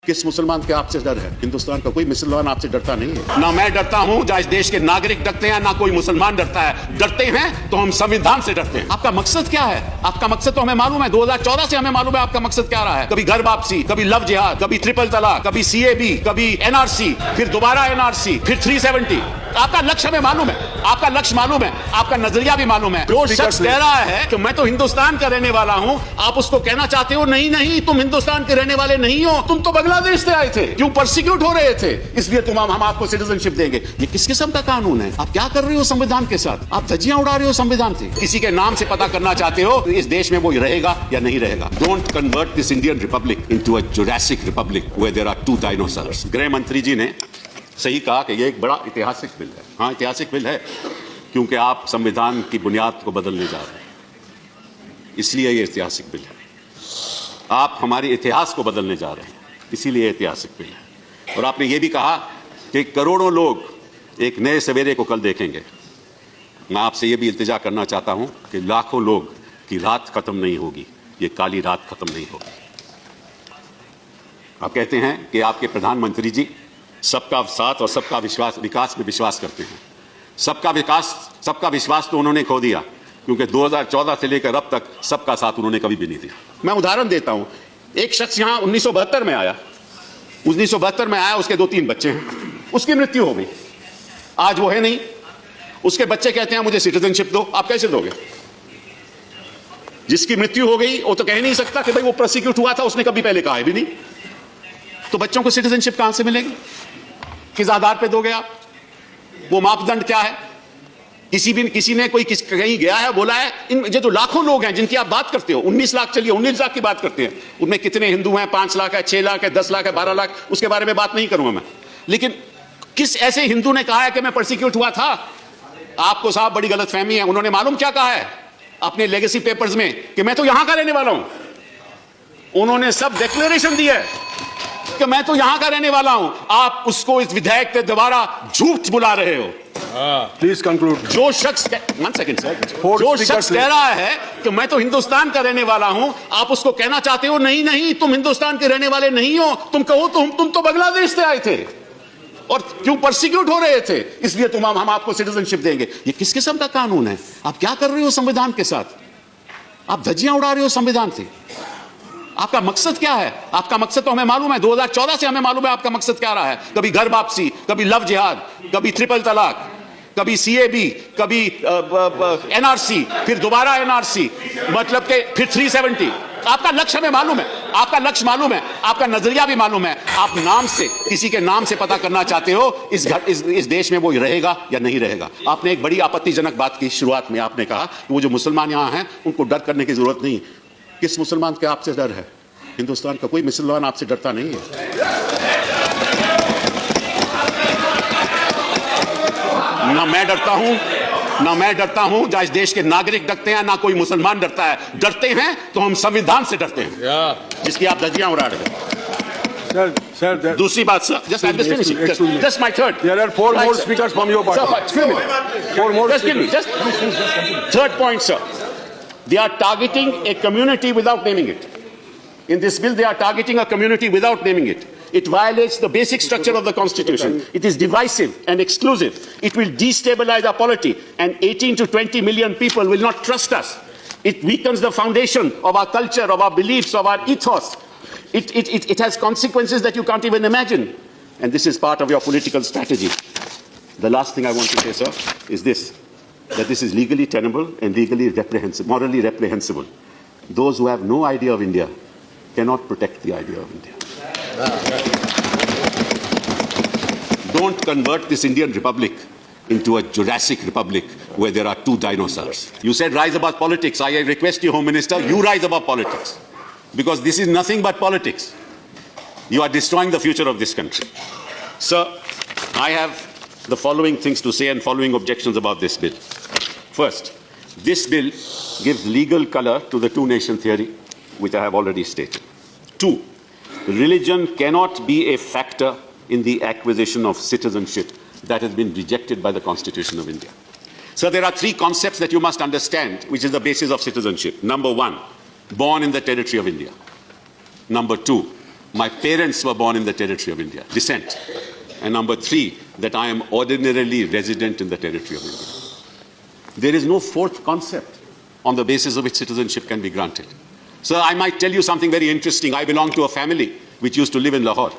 किस मुसलमान के आपसे डर है? हिंदुस्तान का कोई मुसलमान आपसे डरता नहीं है। ना मैं डरता हूं, जहाँ इस देश के नागरिक डरते हैं, ना कोई मुसलमान डरता है। डरते हैं तो हम संविधान से डरते हैं। आपका मकसद क्या है? आपका मकसद तो हमें मालूम है, 2014 से हमें मालूम है आपका मकसद क्या रहा है। कभी घर वापसी, कभी लव जिहाद, कभी ट्रिपल तलाक, कभी CAB, कभी NRC, फिर दोबारा NRC, फिर 370। आपका लक्ष्य हमें मालूम है, आपका लक्ष्य मालूम है, आपका नजरिया भी मालूम है। जो शख्स कह रहा है कि मैं तो हिंदुस्तान का रहने वाला हूं, आप उसको कहना चाहते हो नहीं नहीं, तुम हिंदुस्तान के रहने वाले नहीं हो, तुम तो बांग्लादेश से आए थे, क्यों परसिक्यूट हो रहे थे, इसलिए हम आपको सिटीजनशिप देंगे। ये किस किस्म का कानून है? आप क्या कर रहे हो संविधान के साथ? आप धज्जियां उड़ा रहे हो संविधान से। किसी के नाम से पता करना चाहते हो इस देश में वो रहेगा या नहीं रहेगा। Don't convert this Indian republic into a Jurassic republic where there are 2 dinosaurs. गृह मंत्री जी ने सही कहा कि यह एक बड़ा ऐतिहासिक बिल है। हाँ, ऐतिहासिक बिल है क्योंकि आप संविधान की बुनियाद को बदलने जा रहे हैं, इसलिए यह ऐतिहासिक बिल है। आप हमारे इतिहास को बदलने जा रहे हैं, इसीलिए ऐतिहासिक बिल है। और आपने ये भी कहा कि करोड़ों लोग एक नए सवेरे को कल देखेंगे। मैं आपसे ये भी इल्तिजा करना चाहता हूं कि लाखों लोग की रात खत्म नहीं होगी, ये काली रात खत्म नहीं होगी। आप कहते हैं कि आपके प्रधानमंत्री जी सबका साथ और सबका विकास में विश्वास करते हैं। सबका विश्वास तो उन्होंने खो दिया, क्योंकि 2014 से लेकर अब तक सबका साथ उन्होंने कभी भी नहीं दिया। मैं उदाहरण देता हूं, एक शख्स यहां 1972 में आया, 1972 में आया, उसके 2-3 बच्चे हैं, उसकी मृत्यु हो गई, आज वो है नहीं, उसके बच्चे कहते हैं मुझे सिटीजनशिप दो। आप कैसे दोगे? जिसकी मृत्यु हो गई वो तो कह नहीं सकता कि भाई वो प्रोसिक्यूट हुआ था, उसने कभी पहले कहा है भी नहीं, तो बच्चों को सिटीजनशिप कहां से मिलेगी? किस आधार पे दोगे आप? वो मापदंड क्या है? किसी ने कहीं गया है, बोला है? इन जो लाखों लोग हैं जिनकी आप बात करते हो, 19 लाख, चलिए 19 लाख की बात करते हैं, उनमें कितने हिंदू हैं? 5 लाख है, 6 लाख है, 10 लाख है, 12 लाख, उसके बारे में बात नहीं करूंगा मैं। लेकिन किस ऐसे हिंदू ने कहा है कि मैं परसिक्यूट हुआ था? आपको साहब बड़ी गलतफहमी है। उन्होंने मालूम क्या कहा है अपने लेगेसी पेपर्स में कि मैं तो यहां का रहने वाला हूं। उन्होंने सब डिक्लेरेशन दी है कि मैं तो यहां का रहने वाला हूं। आप उसको इस विधेयक के द्वारा झूठ बुला रहे हो। Please conclude. जो शख्स कह रहा है कि मैं तो हिंदुस्तान का रहने वाला हूं, आप उसको कहना चाहते हो नहीं नहीं, तुम हिंदुस्तान के रहने वाले नहीं हो, तुम कहो तुम तो बांग्लादेश से आए थे और क्यों परसिक्यूट हो रहे थे, इसलिए हम आपको सिटीजनशिप देंगे। ये किस किस्म का कानून है? आप क्या कर रहे हो संविधान के साथ? आप धज्जियां उड़ा रहे हो संविधान से। आपका मकसद क्या है? आपका मकसद तो हमें मालूम है, 2014 से हमें मालूम है आपका मकसद क्या रहा है। कभी घर वापसी, कभी लव जिहाद, कभी ट्रिपल तलाक, कभी CAB, कभी NRC, फिर दोबारा NRC, मतलब के फिर 370। आपका लक्ष्य हमें मालूम है, आपका लक्ष्य मालूम है, आपका नजरिया भी मालूम है। आप नाम से, किसी के नाम से पता करना चाहते हो इस देश में वो रहेगा या नहीं रहेगा। आपने एक बड़ी आपत्तिजनक बात की शुरुआत में, आपने कहा कि वो जो मुसलमान यहां हैं उनको डर करने की जरूरत नहीं। किस मुसलमान के आपसे डर है? हिंदुस्तान का कोई मुसलमान आपसे डरता नहीं है। ना मैं डरता हूं, जहां इस देश के नागरिक डरते हैं, ना कोई मुसलमान डरता है। डरते हैं तो हम संविधान से डरते हैं, जिसकी आप धज्जियां उड़ा रहे हैं। Sir, दूसरी बात sir, just my third. There are 4 more speakers from your party. Sir, excuse me. 4 more. Just give me, just third point, sir. They are targeting a community without naming it. In this bill, they are targeting a community without naming it. It violates the basic structure of the Constitution. It is divisive and exclusive. It will destabilize our polity, and 18 to 20 million people will not trust us. It weakens the foundation of our culture, of our beliefs, of our ethos. It has consequences that you can't even imagine. And this is part of your political strategy. The last thing I want to say, sir, is this, that this is legally tenable and legally reprehensible, morally reprehensible. Those who have no idea of India cannot protect the idea of India. Don't convert this Indian republic into a Jurassic republic where there are 2 dinosaurs. You said rise above politics. I request you, Home Minister, you rise above politics. Because this is nothing but politics. You are destroying the future of this country. Sir, I have the following things to say and following objections about this bill. First, this bill gives legal color to the two-nation theory, which I have already stated. 2, religion cannot be a factor in the acquisition of citizenship that has been rejected by the Constitution of India. So there are 3 concepts that you must understand, which is the basis of citizenship. Number 1, born in the territory of India. Number 2, my parents were born in the territory of India, descent. And number 3, that I am ordinarily resident in the territory of India. There is no fourth concept on the basis of which citizenship can be granted. So I might tell you something very interesting. I belong to a family which used to live in Lahore.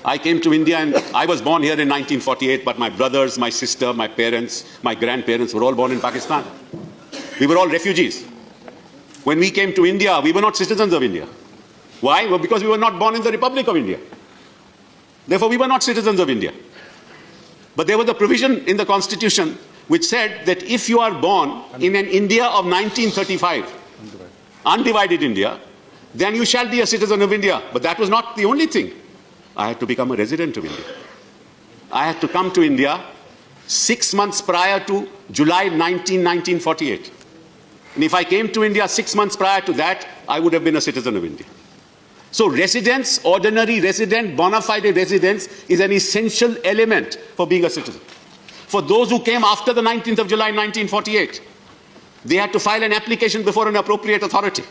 I came to India and I was born here in 1948, but my brothers, my sister, my parents, my grandparents were all born in Pakistan. We were all refugees. When we came to India, we were not citizens of India. Why? Well, because we were not born in the Republic of India. Therefore, we were not citizens of India. But there was a provision in the Constitution which said that if you are born in an India of 1935, undivided India, then you shall be a citizen of India. But that was not the only thing. I had to become a resident of India. I had to come to India 6 months prior to July 1948. And if I came to India 6 months prior to that, I would have been a citizen of India. So residence, ordinary resident, bona fide residence is an essential element for being a citizen. For those who came after the 19th of July 1948, they had to file an application before an appropriate authority.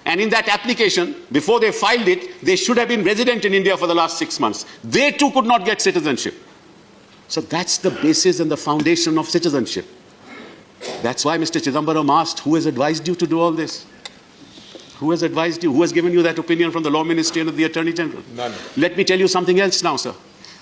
And in that application, before they filed it, they should have been resident in India for the last 6 months. They too could not get citizenship. So that's the basis and the foundation of citizenship. That's why Mr. Chidambaram asked, who has advised you to do all this? Who has advised you? Who has given you that opinion from the Law Ministry and of the Attorney General? None. Let me tell you something else now, sir.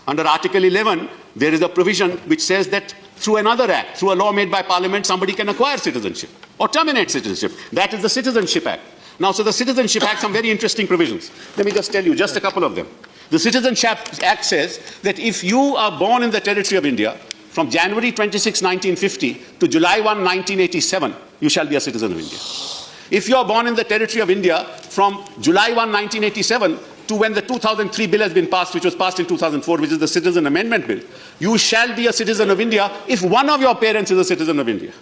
Under Article 11, there is a provision which says that through another act, through a law made by Parliament, somebody can acquire citizenship or terminate citizenship. That is the Citizenship Act. Now, so the Citizenship Act, some very interesting provisions. Let me just tell you just a couple of them. The Citizenship Act says that if you are born in the territory of India from January 26, 1950 to July 1, 1987, you shall be a citizen of India. If you are born in the territory of India from July 1, 1987 to when the 2003 bill has been passed, which was passed in 2004, which is the Citizen Amendment Bill, you shall be a citizen of India if one of your parents is a citizen of India.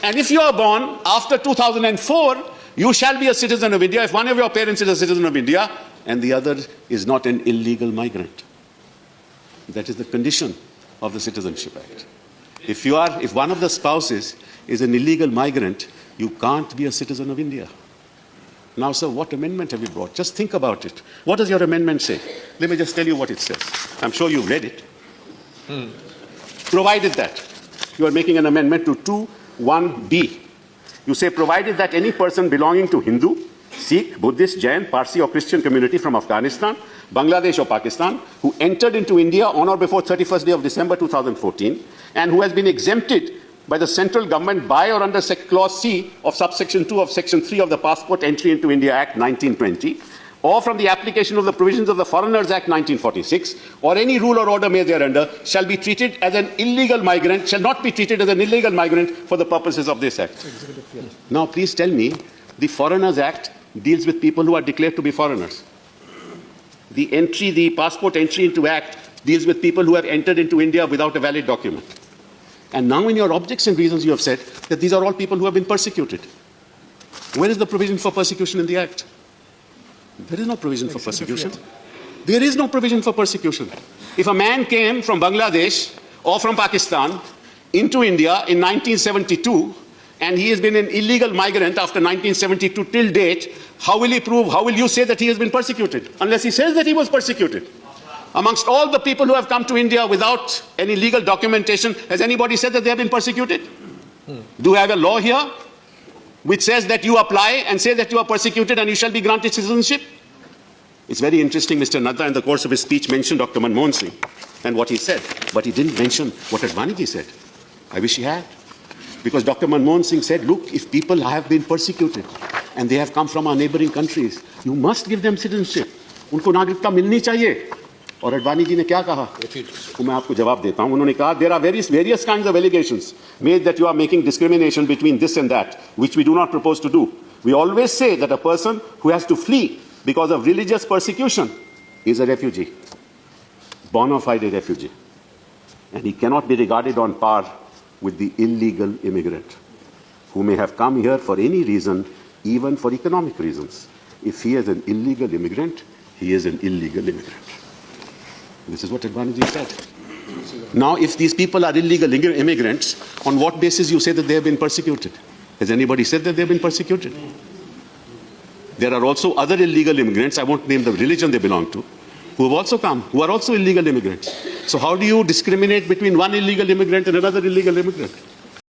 And if you are born after 2004, you shall be a citizen of India if one of your parents is a citizen of India and the other is not an illegal migrant. That is the condition of the Citizenship Act. If one of the spouses is an illegal migrant, you can't be a citizen of India. Now, sir, what amendment have you brought? Just think about it. What does your amendment say? Let me just tell you what it says. I'm sure you've read it. Provided that you are making an amendment to 2(1)(b). You say, provided that any person belonging to Hindu, Sikh, Buddhist, Jain, Parsi or Christian community from Afghanistan, Bangladesh or Pakistan, who entered into India on or before 31st day of December 2014, and who has been exempted by the central government by or under Clause C of subsection 2 of Section 3 of the Passport Entry into India Act 1920, or from the application of the provisions of the Foreigners Act 1946, or any rule or order made thereunder, shall be treated as an illegal migrant, shall not be treated as an illegal migrant for the purposes of this Act. Now, please tell me, the Foreigners Act deals with people who are declared to be foreigners. The Passport Entry into Act deals with people who have entered into India without a valid document. And now in your objects and reasons you have said that these are all people who have been persecuted. Where is the provision for persecution in the Act? There is no provision for persecution. There is no provision for persecution. If a man came from Bangladesh or from Pakistan into India in 1972 and he has been an illegal migrant after 1972 till date, how will you say that he has been persecuted? Unless he says that he was persecuted. Amongst all the people who have come to India without any legal documentation, has anybody said that they have been persecuted? Do we have a law here which says that you apply and say that you are persecuted and you shall be granted citizenship? It's very interesting, Mr. Nadda in the course of his speech mentioned Dr. Manmohan Singh and what he said, but he didn't mention what Advaniji said. I wish he had. Because Dr. Manmohan Singh said, look, if people have been persecuted and they have come from our neighboring countries, you must give them citizenship. उनको नागरिकता मिलनी चाहिए. और अडवाणी जी ने क्या कहा? तो मैं आपको जवाब देता हूं. उन्होंने कहा, there are various kinds of allegations made that you are making discrimination between this and that, which we do not propose to do. We always say that a person who has to flee because of religious persecution is a refugee, bona fide refugee, and he cannot be regarded on par with the illegal immigrant who may have come here for any reason, even for economic reasons. If he is an illegal immigrant, he is an illegal immigrant. This is what Advaniji said. Now, if these people are illegal immigrants, on what basis you say that they have been persecuted? Has anybody said that they have been persecuted? There are also other illegal immigrants, I won't name the religion they belong to, who have also come, who are also illegal immigrants. So how do you discriminate between one illegal immigrant and another illegal immigrant?